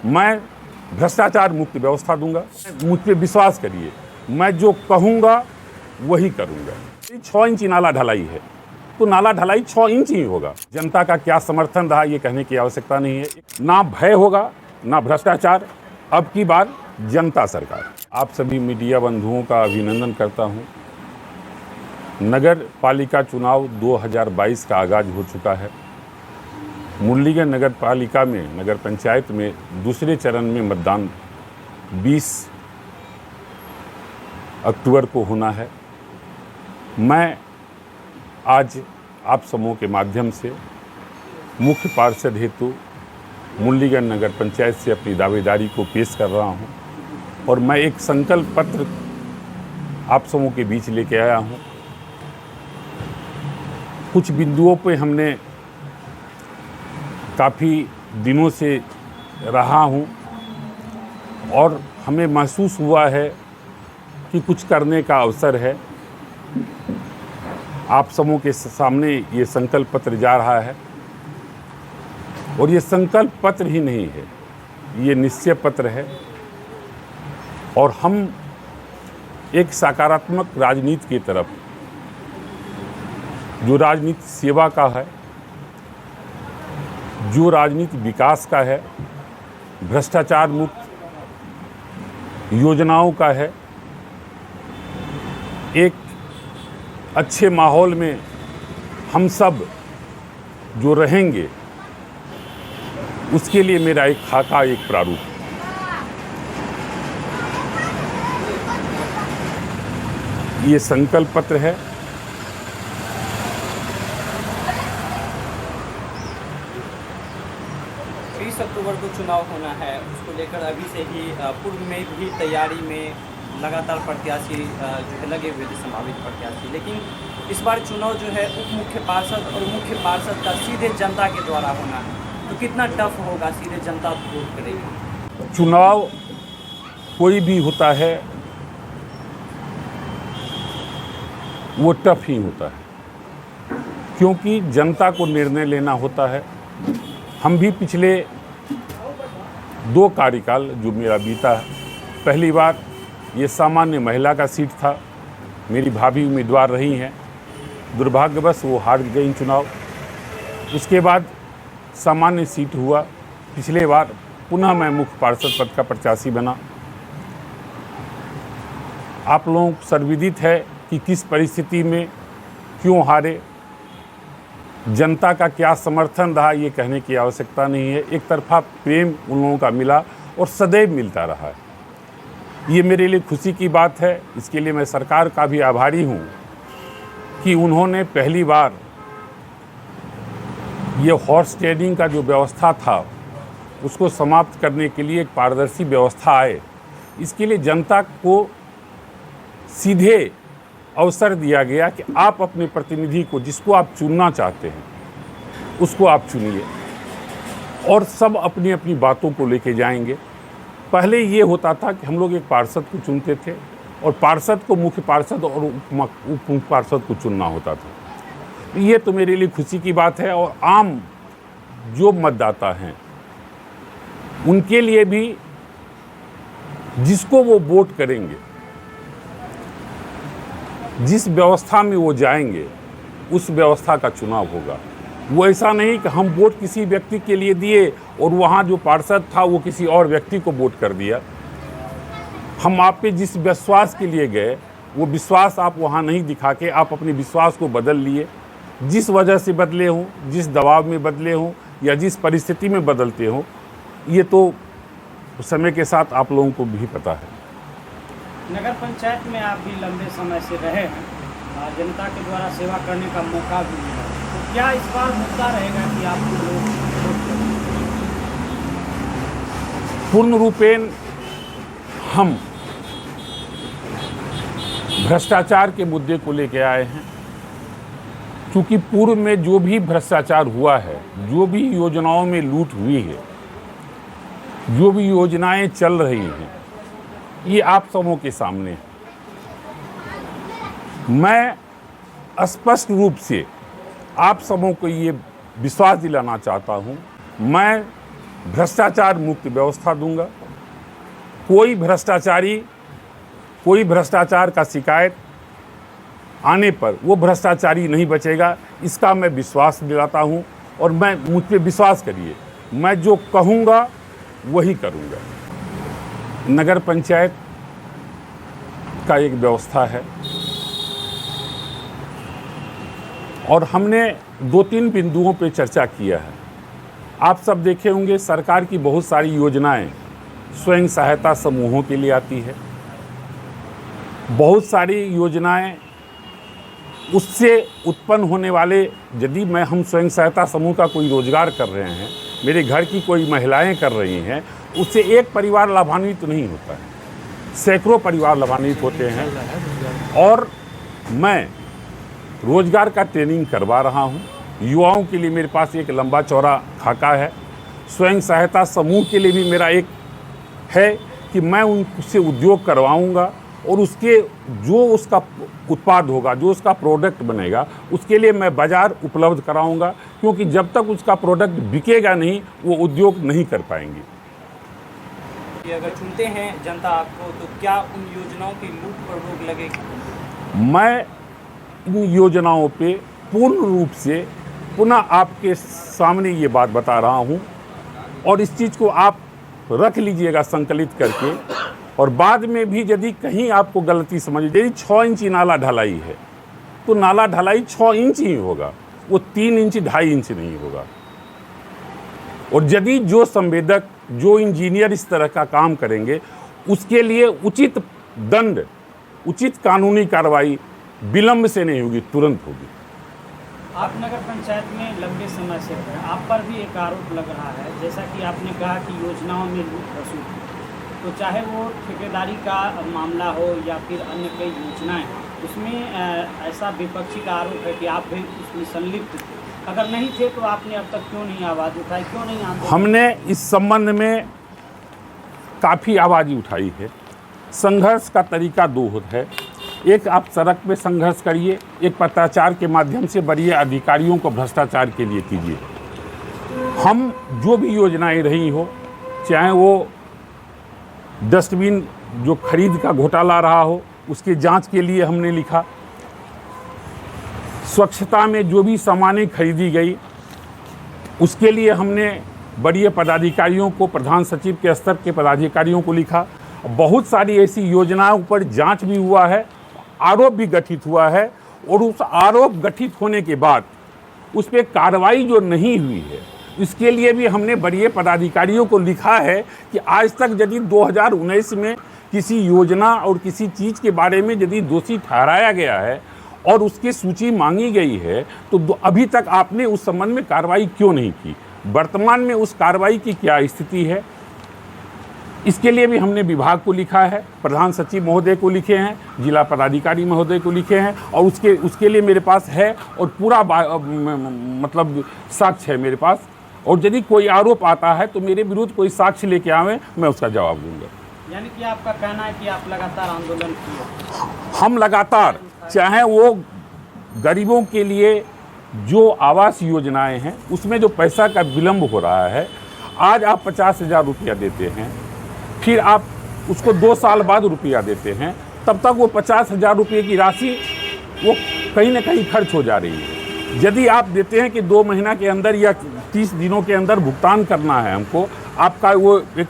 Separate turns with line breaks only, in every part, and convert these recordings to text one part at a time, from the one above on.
मैं भ्रष्टाचार मुक्त व्यवस्था दूंगा। मुझ पे विश्वास करिए, मैं जो कहूँगा वही करूँगा। 6 इंच नाला ढलाई है तो नाला ढलाई 6 इंच ही होगा। जनता का क्या समर्थन रहा ये कहने की आवश्यकता नहीं है। ना भय होगा ना भ्रष्टाचार। अब की बार जनता सरकार। आप सभी मीडिया बंधुओं का अभिनंदन करता हूं। नगर पालिका चुनाव 2022 का आगाज हो चुका है। मुरलीगंज नगर पालिका में, नगर पंचायत में दूसरे चरण में मतदान 20 अक्टूबर को होना है। मैं आज आप समूह के माध्यम से मुख्य पार्षद हेतु मुरलीगंज नगर पंचायत से अपनी दावेदारी को पेश कर रहा हूं और मैं एक संकल्प पत्र आप समूह के बीच लेके आया हूं। कुछ बिंदुओं पे हमने काफ़ी दिनों से रहा हूं और हमें महसूस हुआ है कि कुछ करने का अवसर है। आप समूह के सामने ये संकल्प पत्र जा रहा है और ये संकल्प पत्र ही नहीं है, ये निश्चय पत्र है और हम एक सकारात्मक राजनीति की तरफ, जो राजनीति सेवा का है, जो राजनीति विकास का है, भ्रष्टाचार मुक्त योजनाओं का है, एक अच्छे माहौल में हम सब जो रहेंगे उसके लिए मेरा एक खाका, एक प्रारूप। ये संकल्प पत्र है।
30 अक्टूबर को चुनाव होना है, उसको लेकर अभी से ही पूर्व में भी तैयारी में लगातार प्रत्याशी जो है लगे हुए थे, संभावित प्रत्याशी। लेकिन इस बार चुनाव जो है उप मुख्य पार्षद और मुख्य पार्षद का सीधे जनता के द्वारा होना है, तो कितना टफ होगा? सीधे जनता वोट करेगी।
चुनाव कोई भी होता है वो टफ ही होता है, क्योंकि जनता को निर्णय लेना होता है। हम भी पिछले 2 कार्यकाल जो मेरा बीता है, पहली बार ये सामान्य महिला का सीट था, मेरी भाभी उम्मीदवार रही हैं, दुर्भाग्यवश वो हार गई चुनाव। उसके बाद सामान्य सीट हुआ। पिछले बार पुनः मैं मुख्य पार्षद पद का प्रत्याशी बना। आप लोगों को सर्वविदित है कि किस परिस्थिति में क्यों हारे, जनता का क्या समर्थन रहा ये कहने की आवश्यकता नहीं है। एक तरफा प्रेम उन लोगों का मिला और सदैव मिलता रहा है। ये मेरे लिए खुशी की बात है। इसके लिए मैं सरकार का भी आभारी हूँ कि उन्होंने पहली बार ये हॉर्स ट्रेडिंग का जो व्यवस्था था उसको समाप्त करने के लिए एक पारदर्शी व्यवस्था आए। इसके लिए जनता को सीधे अवसर दिया गया कि आप अपने प्रतिनिधि को, जिसको आप चुनना चाहते हैं, उसको आप चुनिए और सब अपनी अपनी बातों को लेके जाएंगे। पहले ये होता था कि हम लोग एक पार्षद को चुनते थे और पार्षद को मुख्य पार्षद और उप मुख्य पार्षद को चुनना होता था। ये तो मेरे लिए खुशी की बात है और आम जो मतदाता हैं उनके लिए भी, जिसको वो वोट करेंगे, जिस व्यवस्था में वो जाएंगे, उस व्यवस्था का चुनाव होगा। वो ऐसा नहीं कि हम वोट किसी व्यक्ति के लिए दिए और वहाँ जो पार्षद था वो किसी और व्यक्ति को वोट कर दिया। हम आप पे जिस विश्वास के लिए गए वो विश्वास आप वहाँ नहीं दिखा के आप अपने विश्वास को बदल लिए। जिस वजह से बदले हों, जिस दबाव में बदले हों या जिस परिस्थिति में बदलते हों, ये तो समय के साथ आप लोगों को भी पता है।
नगर पंचायत में आप भी लंबे समय से रहे हैं, जनता के द्वारा सेवा करने का मौका भी मिला, तो क्या इस बार मुद्दा रहेगा कि आपको लोग
पूर्ण रूपेण हम भ्रष्टाचार के मुद्दे को लेकर आए हैं, क्योंकि पूर्व में जो भी भ्रष्टाचार हुआ है, जो भी योजनाओं में लूट हुई है, जो भी योजनाएं चल रही हैं, ये आप सबों के सामने है। मैं स्पष्ट रूप से आप सबों को ये विश्वास दिलाना चाहता हूँ, मैं भ्रष्टाचार मुक्त व्यवस्था दूंगा। कोई भ्रष्टाचार का शिकायत आने पर वो भ्रष्टाचारी नहीं बचेगा, इसका मैं विश्वास दिलाता हूँ। और मैं मुझ पे विश्वास करिए, मैं जो कहूँगा वही करूँगा। नगर पंचायत का एक व्यवस्था है और हमने 2-3 बिंदुओं पे चर्चा किया है। आप सब देखे होंगे सरकार की बहुत सारी योजनाएं स्वयं सहायता समूहों के लिए आती है। बहुत सारी योजनाएं उससे उत्पन्न होने वाले, यदि हम स्वयं सहायता समूह का कोई रोजगार कर रहे हैं, मेरे घर की कोई महिलाएं कर रही हैं, उससे एक परिवार लाभान्वित नहीं होता है, सैकड़ों परिवार लाभान्वित होते हैं। और मैं रोजगार का ट्रेनिंग करवा रहा हूं। युवाओं के लिए मेरे पास एक लंबा चौड़ा खाका है। स्वयं सहायता समूह के लिए भी मेरा एक है कि मैं उनसे उद्योग करवाऊंगा और उसका उत्पाद होगा, जो उसका प्रोडक्ट बनेगा, उसके लिए मैं बाज़ार उपलब्ध कराऊंगा, क्योंकि जब तक उसका प्रोडक्ट बिकेगा नहीं वो उद्योग नहीं कर पाएंगे।
अगर चुनते हैं जनता आपको, तो क्या उन योजनाओं की लूट पर रोक लगेगी?
मैं इन योजनाओं पे पूर्ण रूप से पुनः आपके सामने ये बात बता रहा हूँ और इस चीज़ को आप रख लीजिएगा संकलित करके। और बाद में भी यदि कहीं आपको गलती समझ, यदि 6 इंच नाला ढलाई है तो नाला ढलाई 6 इंच ही होगा, वो 3 इंच 2.5 इंच नहीं होगा। और यदि जो संवेदक, जो इंजीनियर इस तरह का काम करेंगे, उसके लिए उचित दंड, उचित कानूनी कार्रवाई विलंब से नहीं होगी, तुरंत होगी।
आप नगर पंचायत में लंबे समय से हैं, आप पर भी एक आरोप लग रहा है, जैसा कि आपने कहा कि योजनाओं में लूट खसूट, तो चाहे वो ठेकेदारी का मामला हो या फिर अन्य कई योजनाएं, उसमें ऐसा विपक्षी का आरोप है कि आप भी उसमें संलिप्त थे। अगर नहीं थे तो आपने अब तक क्यों नहीं आवाज़ उठाई, क्यों नहीं आंदोलन? हमने
इस संबंध में काफ़ी आवाज़ उठाई है। संघर्ष का तरीका 2 है। एक, आप सड़क पे संघर्ष करिए, एक पत्राचार के माध्यम से बड़े अधिकारियों को भ्रष्टाचार के लिए कीजिए। हम जो भी योजनाएं रही हो, चाहे वो डस्टबिन जो खरीद का घोटाला रहा हो, उसके जांच के लिए हमने लिखा। स्वच्छता में जो भी सामानें खरीदी गई, उसके लिए हमने बड़े पदाधिकारियों को, प्रधान सचिव के स्तर के पदाधिकारियों को लिखा। बहुत सारी ऐसी योजनाओं पर जांच भी हुआ है, आरोप भी गठित हुआ है, और उस आरोप गठित होने के बाद उस पर कार्रवाई जो नहीं हुई है, इसके लिए भी हमने बड़े पदाधिकारियों को लिखा है कि आज तक यदि 2019 में किसी योजना और किसी चीज़ के बारे में यदि दोषी ठहराया गया है और उसकी सूची मांगी गई है, तो अभी तक आपने उस संबंध में कार्रवाई क्यों नहीं की? वर्तमान में उस कार्रवाई की क्या स्थिति है, इसके लिए भी हमने विभाग को लिखा है, प्रधान सचिव महोदय को लिखे हैं, जिला पदाधिकारी महोदय को लिखे हैं, और उसके लिए मेरे पास है और पूरा मतलब साक्ष्य है मेरे पास। और यदि कोई आरोप आता है तो मेरे विरुद्ध कोई साक्ष्य लेके आवे, मैं उसका जवाब दूंगा।
यानी कि आपका कहना है कि आप लगातार आंदोलन किए?
हम लगातार, चाहे वो गरीबों के लिए जो आवास योजनाएं हैं उसमें जो पैसा का विलम्ब हो रहा है, आज आप 50,000 रुपया देते हैं, फिर आप उसको 2 साल बाद रुपया देते हैं, तब तक वो 50,000 रुपये की राशि वो कहीं ना कहीं खर्च हो जा रही है। यदि आप देते हैं कि 2 महीना के अंदर या 30 दिनों के अंदर भुगतान करना है हमको, आपका वो एक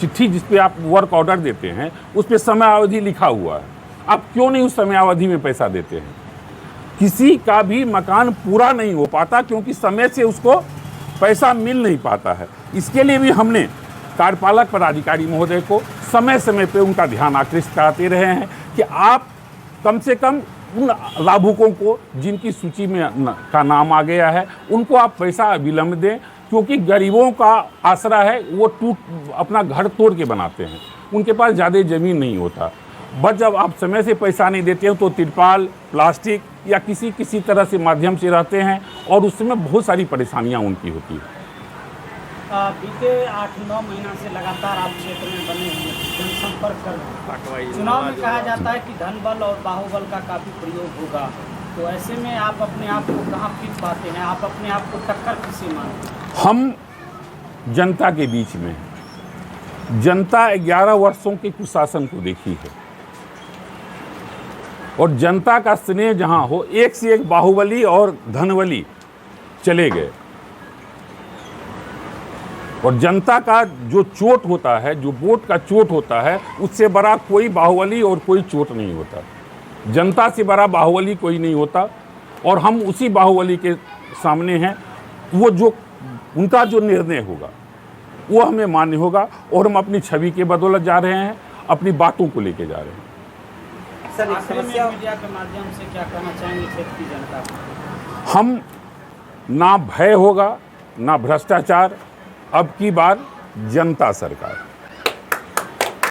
चिट्ठी जिस पे आप वर्क ऑर्डर देते हैं, उस पे समय अवधि लिखा हुआ है, आप क्यों नहीं उस समय अवधि में पैसा देते हैं? किसी का भी मकान पूरा नहीं हो पाता क्योंकि समय से उसको पैसा मिल नहीं पाता है। इसके लिए भी हमने कार्यपालक पदाधिकारी महोदय को समय समय पे उनका ध्यान आकृष्ट कराते रहे हैं कि आप कम से कम उन लाभुकों को जिनकी सूची में का नाम आ गया है, उनको आप पैसा विलंब दें, क्योंकि गरीबों का आसरा है, वो अपना घर तोड़ के बनाते हैं, उनके पास ज़्यादा ज़मीन नहीं होता। बस जब आप समय से पैसा नहीं देते हो तो तिरपाल, प्लास्टिक या किसी तरह से माध्यम से रहते हैं, और उसमें बहुत सारी परेशानियां उनकी होती है।
बीते 8-9 महीना से लगातार आप क्षेत्र में बने हुए जनसंपर्क कर रहे हैं। चुनाव में कहा जाता है कि धन बल और बाहुबल का काफ़ी प्रयोग होगा, तो ऐसे में आप अपने आप को कहाँ फिट पाते हैं? आप अपने आप को टक्कर किससे मानते हैं?
हम जनता के बीच में है। जनता 11 वर्षों के कुशासन को देखी है और जनता का स्नेह जहां हो, एक से एक बाहुबली और धनबली चले गए और जनता का जो चोट होता है, जो वोट का चोट होता है, उससे बड़ा कोई बाहुबली और कोई चोट नहीं होता। जनता से बड़ा बाहुबली कोई नहीं होता और हम उसी बाहुबली के सामने हैं। वो जो उनका जो निर्णय होगा वो हमें मान्य होगा और हम अपनी छवि के बदौलत जा रहे हैं, अपनी बातों को लेके जा रहे हैं।
सर एक
आखिर में
समस्या
मीडिया के माध्यम से क्या कहना चाहेंगे क्षेत्र की जनता को?
हम ना भय होगा ना भ्रष्टाचार, अब की बार जनता सरकार।